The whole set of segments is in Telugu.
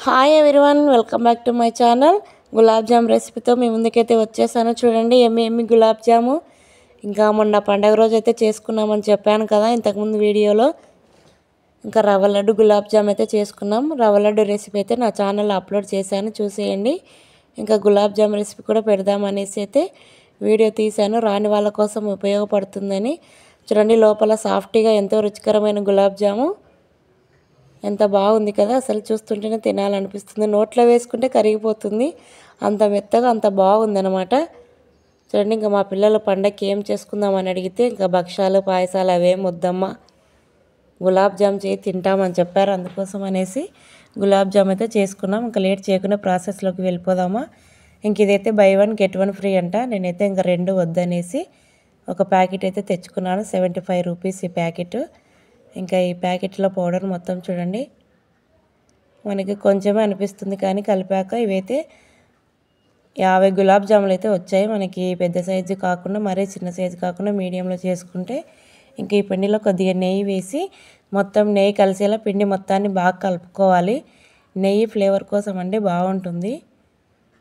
Hi everyone, welcome back to my channel. Gulab jam రెసిపీతో మీ ముందుకైతే వచ్చేసాను. చూడండి ఎమ్మి గులాబ్ జాము. ఇంకా మొన్న పండగ రోజు అయితే చేసుకున్నామని చెప్పాను కదా ఇంతకుముందు వీడియోలో. ఇంకా రవ్వ లడ్డు గులాబ్ జామ్ అయితే చేసుకున్నాం. రవ్వ లడ్డు రెసిపీ అయితే నా ఛానల్లో అప్లోడ్ చేశాను, చూసేయండి. ఇంకా గులాబ్ జామ్ రెసిపీ కూడా పెడదామనేసి అయితే వీడియో తీశాను, రాని వాళ్ళ కోసం ఉపయోగపడుతుందని. చూడండి లోపల సాఫ్ట్గా ఎంతో రుచికరమైన గులాబ్ జాము ఎంత బాగుంది కదా, అసలు చూస్తుంటేనే తినాలనిపిస్తుంది. నోట్లో వేసుకుంటే కరిగిపోతుంది, అంత మెత్తగా అంత బాగుందనమాట. చూడండి ఇంకా మా పిల్లల పండగకి ఏం చేసుకుందామని అడిగితే ఇంకా భక్షాలు పాయసాలు అవేం వద్దమ్మా, గులాబ్ జామ్ చేయి తింటామని చెప్పారు. అందుకోసం అనేసి గులాబ్ జామ్ అయితే చేసుకున్నాం. ఇంకా లేట్ చేయకుండా ప్రాసెస్లోకి వెళ్ళిపోదామా. ఇంక ఇదైతే బై 1 గెట్ 1 ఫ్రీ అంట. నేనైతే ఇంకా 2 వద్దనేసి ఒక ప్యాకెట్ అయితే తెచ్చుకున్నాను. 75 రూపీస్ ఈ ప్యాకెట్. ఇంకా ఈ ప్యాకెట్లో పౌడర్ మొత్తం చూడండి మనకి కొంచెమే అనిపిస్తుంది, కానీ కలిపాక ఇవైతే 50 గులాబ్ జాములు అయితే వచ్చాయి మనకి. పెద్ద సైజు కాకుండా మరీ చిన్న సైజు కాకుండా మీడియంలో చేసుకుంటే. ఇంకా ఈ పిండిలో కొద్దిగా నెయ్యి వేసి మొత్తం నెయ్యి కలిసేలా పిండి మొత్తాన్ని బాగా కలుపుకోవాలి. నెయ్యి ఫ్లేవర్ కోసం అండి బాగుంటుంది.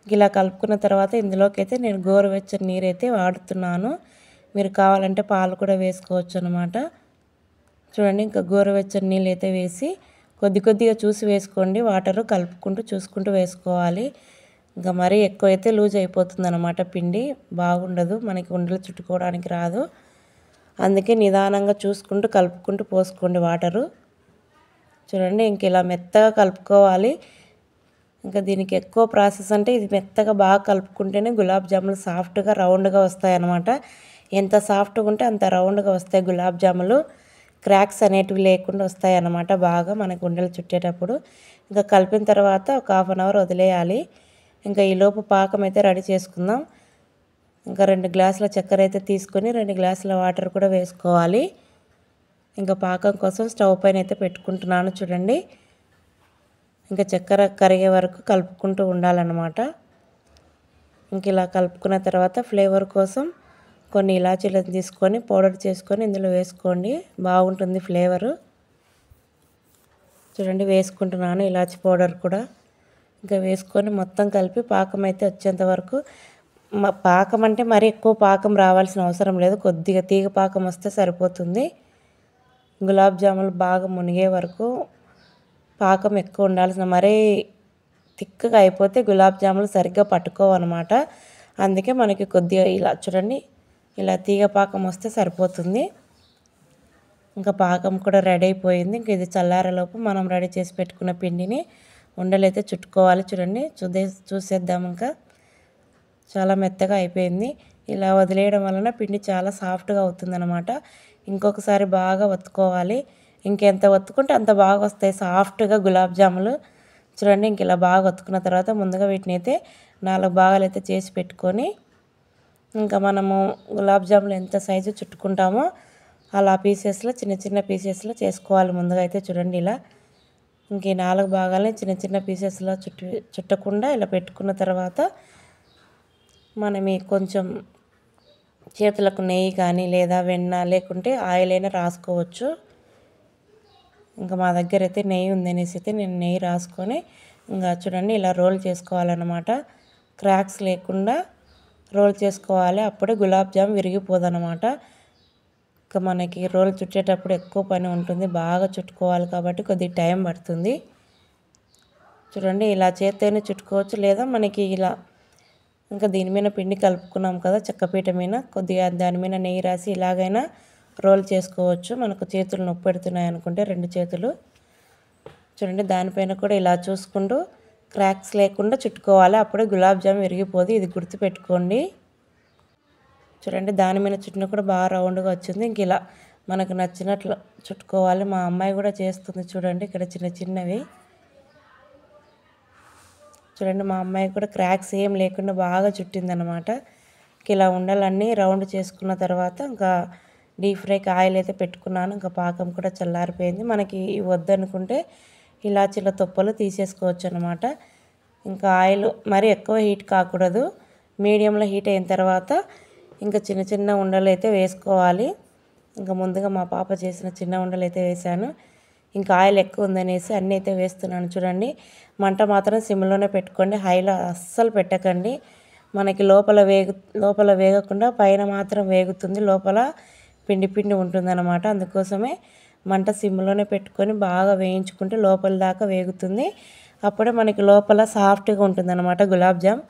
ఇలా కలుపుకున్న తర్వాత ఇందులోకి అయితే నేను గోరువెచ్చని నీరు అయితే వాడుతున్నాను. మీరు కావాలంటే పాలు కూడా వేసుకోవచ్చు అనమాట. చూడండి ఇంకా గోరువెచ్చని నీళ్ళు అయితే వేసి కొద్దిగా చూసి వేసుకోండి. వాటరు కలుపుకుంటూ చూసుకుంటూ వేసుకోవాలి. ఇంకా మరీ ఎక్కువ అయితే లూజ్ అయిపోతుంది అనమాట, పిండి బాగుండదు, మనకి ఉండలు చుట్టుకోవడానికి రాదు. అందుకే నిదానంగా చూసుకుంటూ కలుపుకుంటూ పోసుకోండి వాటరు. చూడండి ఇంక ఇలా మెత్తగా కలుపుకోవాలి. ఇంకా దీనికి ఎక్కువ ప్రాసెస్ అంటే ఇది మెత్తగా బాగా కలుపుకుంటేనే గులాబ్ జాములు సాఫ్ట్గా రౌండ్గా వస్తాయి అన్నమాట. ఎంత సాఫ్ట్గా ఉంటే అంత రౌండ్గా వస్తాయి గులాబ్ జాములు. క్రాక్స్ అనేటివి లేకుండా వస్తాయి అన్నమాట బాగా మనకు ఉండలు చుట్టేటప్పుడు. ఇంకా కలిపిన తర్వాత ఒక 1/2 అవర్ వదిలేయాలి. ఇంకా ఈలోపు పాకం అయితే రెడీ చేసుకుందాం. ఇంకా 2 గ్లాసుల చక్కెర అయితే తీసుకొని 2 గ్లాసుల వాటర్ కూడా వేసుకోవాలి. ఇంకా పాకం కోసం స్టవ్ పైన అయితే పెట్టుకుంటున్నాను. చూడండి ఇంకా చక్కెర కరిగే వరకు కలుపుకుంటూ ఉండాలన్నమాట. ఇంక ఇలా కలుపుకున్న తర్వాత ఫ్లేవర్ కోసం కొన్ని ఇలాచీలను తీసుకొని పౌడర్ చేసుకొని ఇందులో వేసుకోండి, బాగుంటుంది ఫ్లేవరు. చూడండి వేసుకుంటున్నాను ఇలాచీ పౌడర్ కూడా. ఇంకా వేసుకొని మొత్తం కలిపి పాకం అయితే వచ్చేంత వరకు. పాకం అంటే మరీ ఎక్కువ పాకం రావాల్సిన అవసరం లేదు, కొద్దిగా తీగ పాకం వస్తే సరిపోతుంది. గులాబ్ జాములు బాగా మునిగే వరకు పాకం ఎక్కువ ఉండాల్సిన, మరీ తిక్కగా అయిపోతే గులాబ్ జాములు సరిగ్గా పట్టుకోవన్నమాట. అందుకే మనకి కొద్దిగా ఇలా చూడండి ఇలా తీగ పాకం వస్తే సరిపోతుంది. ఇంకా పాకం కూడా రెడీ అయిపోయింది. ఇంక ఇది చల్లారేలోపు మనం రెడీ చేసి పెట్టుకున్న పిండిని ఉండలైతే చుట్టుకోవాలి. చూడండి చూసేద్దాం. ఇంకా చాలా మెత్తగా అయిపోయింది. ఇలా వదిలేయడం వలన పిండి చాలా సాఫ్ట్గా అవుతుందన్నమాట. ఇంకొకసారి బాగా ఒత్తుకోవాలి. ఇంకెంత ఒత్తుకుంటే అంత బాగా వస్తాయి సాఫ్ట్గా గులాబ్ జాములు. చూడండి ఇంక ఇలా బాగా ఒత్తుకున్న తర్వాత ముందుగా వీటిని అయితే 4 భాగాలు అయితే చేసి పెట్టుకొని ఇంకా మనము గులాబ్ జాములు ఎంత సైజు చుట్టుకుంటామో అలా పీసెస్లో చిన్న పీసెస్లో చేసుకోవాలి. ముందుగా అయితే చూడండి ఇలా ఇంక ఈ 4 భాగాలని చిన్న పీసెస్లో చుట్టకుండా ఇలా పెట్టుకున్న తర్వాత మనం కొంచెం చేతులకు నెయ్యి కానీ లేదా వెన్న లేకుంటే ఆయిల్ అయినా రాసుకోవచ్చు. ఇంకా మా దగ్గర అయితే నెయ్యి ఉందనేసి అయితే నేను నెయ్యి రాసుకొని ఇంకా చూడండి ఇలా రోల్ చేసుకోవాలన్నమాట. క్రాక్స్ లేకుండా రోల్ చేసుకోవాలి, అప్పుడే గులాబ్ జామ్ విరిగిపోదన్నమాట. ఇంకా మనకి రోల్ చుట్టేటప్పుడు ఎక్కువ పని ఉంటుంది, బాగా చుట్టుకోవాలి కాబట్టి కొద్దిగా టైం పడుతుంది. చూడండి ఇలా చేత్తోనే చుట్టుకోవచ్చు, లేదా మనకి ఇలా ఇంకా దీని మీద పిండి కలుపుకున్నాం కదా చెక్కపీట మీద, కొద్దిగా దాని మీద నెయ్యి రాసి ఇలాగైనా రోల్ చేసుకోవచ్చు. మనకు చేతులు నొప్పి పెడుతున్నాయి అనుకుంటే 2 చేతులు చూడండి దానిపైన కూడా ఇలా చూసుకుంటూ క్రాక్స్ లేకుండా చుట్టుకోవాలి, అప్పుడే గులాబ్ జామ్ విరిగిపోదు, ఇది గుర్తుపెట్టుకోండి. చూడండి దాని మీద చుట్టిన కూడా బాగా రౌండ్గా వచ్చింది. ఇంక ఇలా మనకు నచ్చినట్లు చుట్టుకోవాలి. మా అమ్మాయి కూడా చేస్తుంది చూడండి, ఇక్కడ చిన్నవి చూడండి. మా అమ్మాయి కూడా క్రాక్స్ ఏం లేకుండా బాగా చుట్టిందనమాట. ఇలా ఉండలన్నీ రౌండ్ చేసుకున్న తర్వాత ఇంకా డీప్ ఫ్రైకి ఆయిల్ అయితే పెట్టుకున్నాను. ఇంకా పాకం కూడా చల్లారిపోయింది. మనకి వద్దనుకుంటే ఇలాచీల తొప్పలు తీసేసుకోవచ్చు అనమాట. ఇంకా ఆయిల్ మరి ఎక్కువ హీట్ కాకూడదు, మీడియంలో హీట్ అయిన తర్వాత ఇంకా చిన్న ఉండలు అయితే వేసుకోవాలి. ఇంకా ముందుగా మా పాప చేసిన చిన్న ఉండలు అయితే వేసాను. ఇంకా ఆయిల్ ఎక్కువ ఉందనేసి అన్నీ అయితే వేస్తున్నాను. చూడండి, మంట మాత్రం సిమ్లోనే పెట్టుకోండి, హైలో అస్సలు పెట్టకండి. మనకి లోపల వేగకుండా పైన మాత్రం వేగుతుంది, లోపల పిండి పిండి ఉంటుందన్నమాట. అందుకోసమే మంట సిమ్లోనే పెట్టుకొని బాగా వేయించుకుంటే లోపల దాకా వేగుతుంది. అప్పుడే మనకి లోపల సాఫ్ట్గా ఉంటుందన్నమాట గులాబ్ జామ్.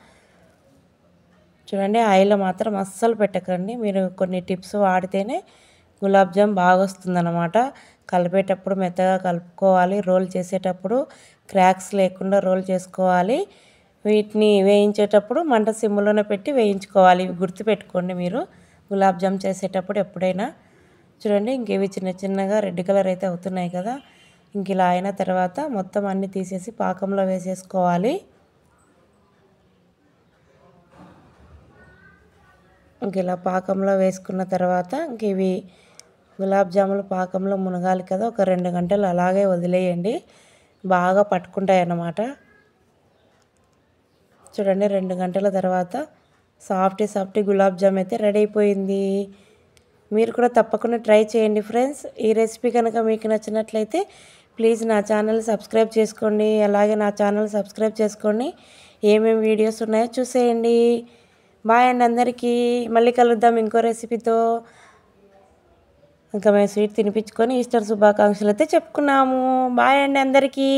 చూడండి, ఆయిల్లో మాత్రం అస్సలు పెట్టకండి. మీరు కొన్ని టిప్స్ వాడితేనే గులాబ్ జామ్ బాగా వస్తుందన్నమాట. కలిపేటప్పుడు మెత్తగా కలుపుకోవాలి, రోల్ చేసేటప్పుడు క్రాక్స్ లేకుండా రోల్ చేసుకోవాలి. వీటిని వేయించేటప్పుడు మంట సిమ్లోనే పెట్టి వేయించుకోవాలి. ఇవి గుర్తుపెట్టుకోండి మీరు గులాబ్ జామ్ చేసేటప్పుడు ఎప్పుడైనా. చూడండి, ఇంక ఇవి చిన్న చిన్నగా రెడ్ కలర్ అయితే అవుతున్నాయి కదా. ఇంక ఇలా అయిన తర్వాత మొత్తం అన్నీ తీసేసి పాకంలో వేసేసుకోవాలి. ఇంక ఇలా పాకంలో వేసుకున్న తర్వాత ఇంక ఇవి గులాబ్ జాములు పాకంలో మునగాలి కదా, ఒక 2 గంటలు అలాగే వదిలేయండి, బాగా పట్టుకుంటాయి అన్నమాట. చూడండి, 2 గంటల తర్వాత సాఫ్టీ గులాబ్ జామ్ అయితే రెడీ అయిపోయింది. మీరు కూడా తప్పకుండా ట్రై చేయండి ఫ్రెండ్స్. ఈ రెసిపీ కనుక మీకు నచ్చినట్లయితే ప్లీజ్ నా ఛానల్ సబ్స్క్రైబ్ చేసుకోండి. అలాగే నా ఛానల్ సబ్స్క్రైబ్ చేసుకొని ఏమేమి వీడియోస్ ఉన్నాయో చూసేయండి. బాయ్ అండి అందరికీ. మళ్ళీ కలుద్దాం ఇంకో రెసిపీతో. ఇంకా మేము స్వీట్ తినిపించుకొని ఈస్టర్ శుభాకాంక్షలు అయితే చెప్పుకున్నాము. బాయ్ అండి అందరికీ.